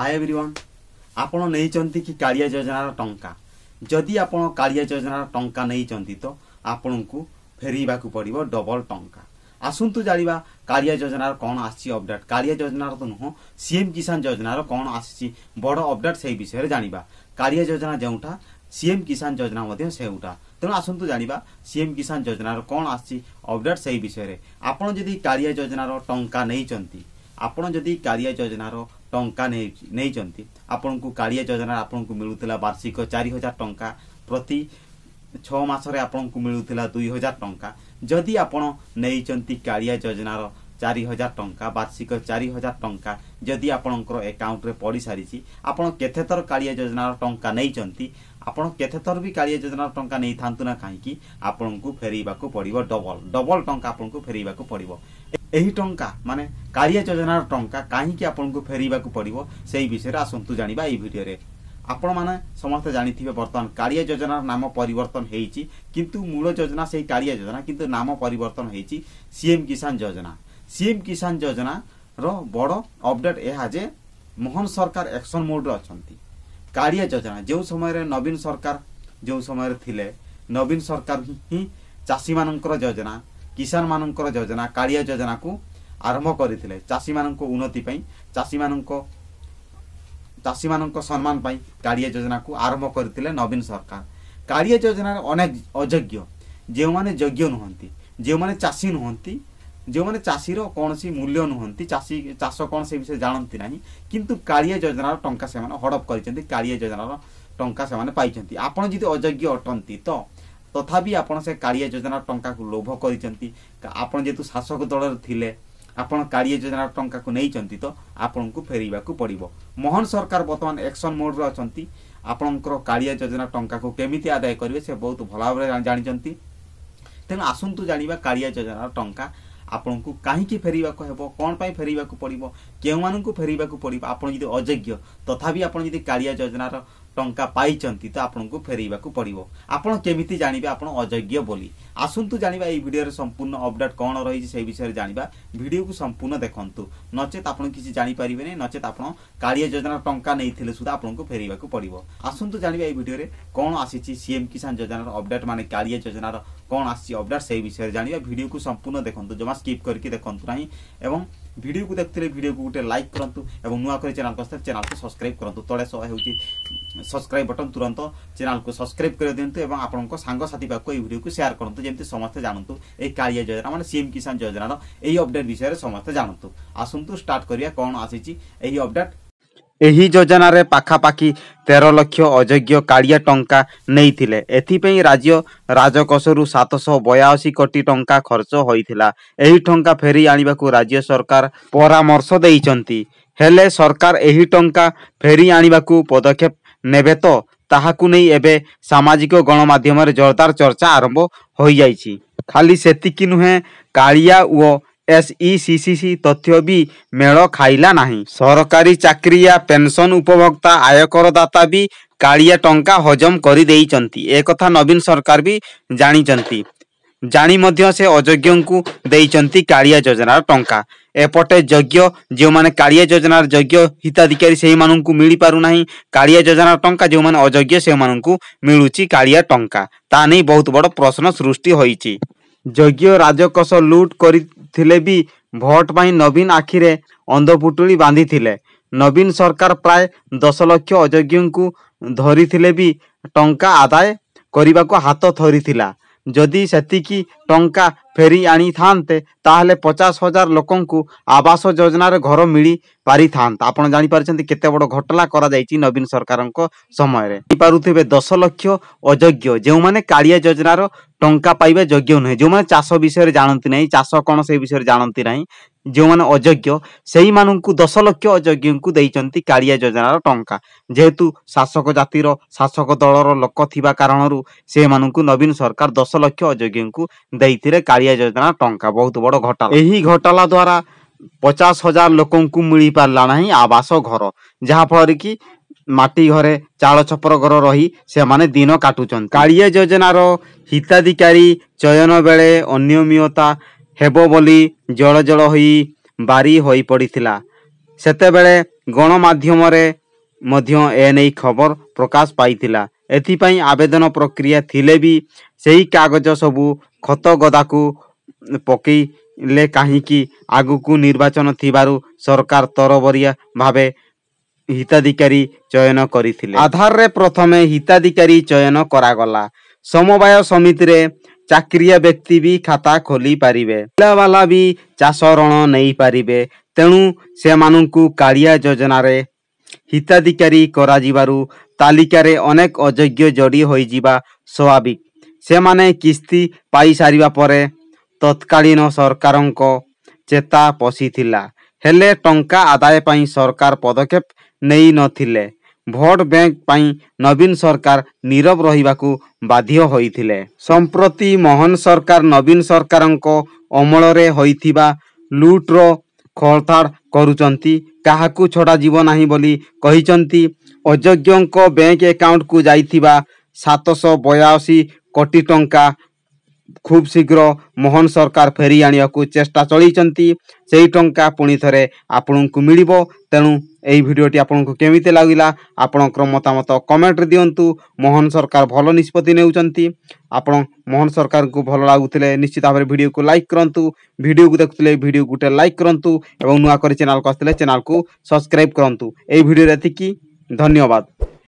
Hi everyone आपण नहीं कि कालिया योजनार टंका जदि आपण कालिया योजनार टंका नहीं तो आपण को फेरवा पड़ो डबल टंका। आसतु जाना कालिया योजनार कौन आसी अपडेट कालिया योजनार तो नुह सीएम किसान योजनार कौन आसी बड़ अपडेट से विषय जाना कालिया योजना जोटा सीएम किसान योजना सेटा तेणु आसतु जाना सीएम किसान योजनार कौन आसी अपडेट से विषय आपड़ जदि कालिया योजनार टंका नहीं आपण जदि कालिया योजनार टंका नहीं आपण को कालिया योजना आपण को मिलूला वार्षिक 4000 टंका प्रति 6 मासरे आपण को मिलूला 2000 टंका जदि आपण नहीं कालिया योजनार 4000 टंका वार्षिक 4000 टंका जदि आपणकर अकाउंट रे पड़ी सारी आपण केते थर कालिया योजनार टंका नहीं आपण केते थर भी कालिया योजनार टंका नहीं थांतु ना कहीं आपण को फेरवा पड़ो डबल टंका आपण को फेरवा पड़ो यही टंका माने कालिया योजनार टंका कहीं आपन को फेरवा पड़ो से विषय आसतु जाना ये वीडियो रे आपण माने समस्त जानिथिबे बर्तमान कालिया योजनार नाम परिवर्तन हेइची किंतु मूल योजना से कालिया योजना किंतु नाम परिवर्तन हेइची सीएम किसान योजना रो बड़ अपडेट यह जे मोहन सरकार एक्शन मोड रे अछंती। कालिया योजना जो समय रे नवीन सरकार जो समय थिले नवीन सरकार ही चाषी मानकर योजना किसान मानकर योजना कालिया योजना को आरंभ करथिले चाषी मानक उन्नति पई चाषी मानक सम्मान पई कालिया योजना को आरंभ करथिले नवीन सरकार। कालिया योजना अनेक अयोग्य जो माने योग्य नुहंती जो माने चाषी नुहंती जो माने चाषीर कौन सी मूल्य नुहंती चाषी चाष कौन से विषय जानती नहीं किंतु कालिया योजनार टंका से हड़प कर कालिया योजनार टंका से पाई आपण जदि अयोग्य अटंती तो तथापि आपण से कालिया योजना टंका को लोभ करिसेंती आपण जेतु शासक दल थिले आपण कालिया योजना टंका को नहीं तो आपण को फेरवा पड़ो। मोहन सरकार वर्तमान एक्शन मोड रे अछंती आपणकर कालिया योजना टंका को केमिति आदाय करिवे से बहुत भल भाव जानिचंती। तेणु आसंतु जानिबा कालिया योजना टंका आपण को कहीं फेरवा हेबो कौन पाई फेरवा पड़ो केउ मानकु फेरवा पड़ो आपण जदि अयोग्य तथापि आपण जदि कालिया योजनार टंका पाई तो आपन को फेरवा पड़ो आपन केमिति जानिबे आपन अयोग्य बोली। आसंतु जानिबा ए वीडियो रे संपूर्ण अपडेट कौन रही से विषय जानिबा वीडियो को संपूर्ण देखंतु नचेत आपन किसी जानि परिबे नै नचेत आपन कालिया योजना टंका नहीं थिले सुधा आपन को फेरवा पड़ो। आसंतु जानिबा ए वीडियो रे कौन आसीची सीएम किसान योजनार अपडेट माने कालिया योजनार कौन आसी अपडेट से विषय जानिबा वीडियो को संपूर्ण देखंतु जमा स्किप करके देखंतु नहीं एवं वीडियो को देखते वीडियो को गोटे लाइक करंतु एवं नुआ कर चैनल को सब्सक्राइब करंतु तळे सह हेउची सब्सक्राइब बटन तुरंत चैनल को सब्सक्राइब कर दिंतु एवं आपनको सांग साथी पाक ए वीडियो को शेयर करंतु जेमति समस्त जानतु ए कालिया योजना माने सीएम किसान योजना एही अपडेट विषय समस्त जानतु। आसंतु स्टार्ट करिया कोन आसीची एही अपडेट। एही योजना रे पाखापाखि 13 लाख अयोग्य कालिया टंका नहीं थिले एथिपई राज्य राजकोषरु 782 कोटी टंका खर्च होइथिला। एही टंका फेरी आनिबा को राज्य सरकार परामर्श देइचंती हेले सरकार एही टंका फेरी आनिबा को पदक्षेप नेबे तो ताहाकु नै एबे सामाजिक गणमाध्यम रे जोरदार चर्चा आरंभ होई जाईची। खाली सेतिकी नुहे कालिया ओ SECCC तथ्य भी मेल खाइला नहीं। सरकारी चाकरी या पेंशन उपभोक्ता आयकर दाता भी कालिया टंका हजम करी देइचंती ए कथा नवीन सरकार भी जानिचंती जानी मध्य से अयोग्य को देइचंती कालिया योजना टंका एपटे योग्य जो माने कालिया योजनार योग्य हिताधिकारी से मानन को मिली पारु नहीं कालिया योजनार टंका जो माने अयोग्य से मानन को मिलुची कालिया टंका ता नहीं बहुत बड़ प्रश्न सृष्टि होईची। योग्य राजकोष लूट करिथिले भी भोट पाई नवीन आखिरे अंधपुटुली बांधी थिले। नवीन सरकार प्राय 10 लाख अयोग्य को धरिथिले भी टंका आदाय करिबा को हाथ थरिथिला जदि सेतिकी टंका फेरी आनी थांते ताहले 50,000 लोकन को आवास योजना रे घर मिली पारी थांता। आपण जानि पारछंती केते बड़ घटला करा जाईची नवीन सरकारक समय रे पारुथिबे 10 लाख अयोग्य जो माने कालिया योजना रो टंका पाइबे योग्य नै जो माने चाष विषय जानती नहीं चाष कोन से विषय जानती नहीं जो माने अयोग्य सेही माननकु 10 लाख अयोग्य को देइचंती कालिया योजनार टंका जेहेतु शासक जातिर शासक दलर लोक थिबा कारणरु से माननकु नवीन सरकार 10 लाख अयोग्य को देइथिरे कालिया योजना टंका बहुत बड़ घटला। एही घटला द्वारा 50,000 लोकन को मिली पारला नहीं आवास घर जहा फल कि माटी घरे चाल छपर घर रही से माने दिन काटुचन। कालिया योजनार हिताधिकारी चयन बेले अनियमितता हेबो बोली जल जल होई बारी होई पड़िथिला। सेते बेले ଗଣମାଧ୍ୟମରେ ମଧ୍ୟ ଏନେଇ ଖବର ପ୍ରକାଶ ପାଇଥିଲା। ଏଥିପାଇଁ ଆବେଦନ ପ୍ରକ୍ରିୟା ଥିଲେ ବି ସେହି କାଗଜ ସବୁ ଖତ ଗଦାକୁ ପକେଇଲେ କାହିଁକି? ଆଗକୁ ନିର୍ବାଚନ ଥିବାରୁ ସରକାର ତରବରିଆ ଭାବେ ହିତାଧିକାରୀ ଚୟନ କରିଥିଲେ। ଆଧାରରେ ପ୍ରଥମେ ହିତାଧିକାରୀ ଚୟନ କରାଗଲା। ସମବାୟ ସମିତିରେ ଚାକିରିଆ ବ୍ୟକ୍ତି ବି ଖାତା ଖୋଲି ପାରିବେ। ପିଲାବାଲା ବି ଚାଷ ଋଣ ନେଇପାରିବେ। ତେଣୁ ସେମାନଙ୍କୁ କାଳିଆ ଯୋଜନାରେ ହିତାଧିକାରୀ କରାଯିବାରୁ ତାଲିକାରେ ଅନେକ ଅଯୋଗ୍ୟ ଯୋଡ଼ି ହୋଇଯିବା ସ୍ୱାଭାବିକ। ସେମାନେ କିସ୍ତି ପାଇସାରିବା ପରେ ତତ୍କାଳୀନ ସରକାରଙ୍କ ଚେତା ପଶିଥିଲା। ହେଲେ ଟଙ୍କା ଆଦାୟ ପାଇଁ ସରକାର ପଦକ୍ଷେପ ନେଇ ନଥିଲେ। ଭୋଟ ବ୍ୟାଙ୍କ ପାଇଁ ନବୀନ ସରକାର ନୀରବ ରହିବାକୁ ବାଧ୍ୟ ହୋଇଥିଲେ। ସମ୍ପ୍ରତି ମୋହନ ସରକାର ନବୀନ ସରକାରଙ୍କ ଅମଳରେ ହୋଇଥିବା ଲୁଟ୍ର ଖୋଳତାଡ଼ କରୁଛନ୍ତି। କାହାକୁ ଛଡ଼ାଯିବ ନାହିଁ ବୋଲି କହିଛନ୍ତି। ଅଯୋଗ୍ୟଙ୍କ ବ୍ୟାଙ୍କ ଆକାଉଣ୍ଟକୁ ଯାଇଥିବା 782 କୋଟି ଟଙ୍କା ଖୁବ୍ ଶୀଘ୍ର ମୋହନ ସରକାର ଫେରି ଆଣିବାକୁ ଚେଷ୍ଟା ଚଳାଇଛନ୍ତି। ସେହି ଟଙ୍କା ପୁଣି ଥରେ ଆପଣଙ୍କୁ ମିଳିବ। ତେଣୁ ଏହି ଭିଡ଼ିଓଟି ଆପଣଙ୍କୁ କେମିତି ଲାଗିଲା ଆପଣଙ୍କର ମତାମତ କମେଣ୍ଟରେ ଦିଅନ୍ତୁ। ମୋହନ ସରକାର ଭଲ ନିଷ୍ପତ୍ତି ନେଉଛନ୍ତି। ଆପଣ ମୋହନ ସରକାରଙ୍କୁ ଭଲ ଲାଗୁଥିଲେ ନିଶ୍ଚିତ ଭାବରେ ଭିଡ଼ିଓକୁ ଲାଇକ୍ କରନ୍ତୁ। ଭିଡ଼ିଓକୁ ଦେଖୁଥିଲେ ଭିଡ଼ିଓକୁ ଗୋଟେ ଲାଇକ୍ କରନ୍ତୁ ଏବଂ ନୂଆ କରି ଚ୍ୟାନେଲକୁ ଆସିଥିଲେ ଚ୍ୟାନେଲକୁ ସବସ୍କ୍ରାଇବ୍ କରନ୍ତୁ। ଏହି ଭିଡ଼ିଓରେ ଏତିକି। ଧନ୍ୟବାଦ।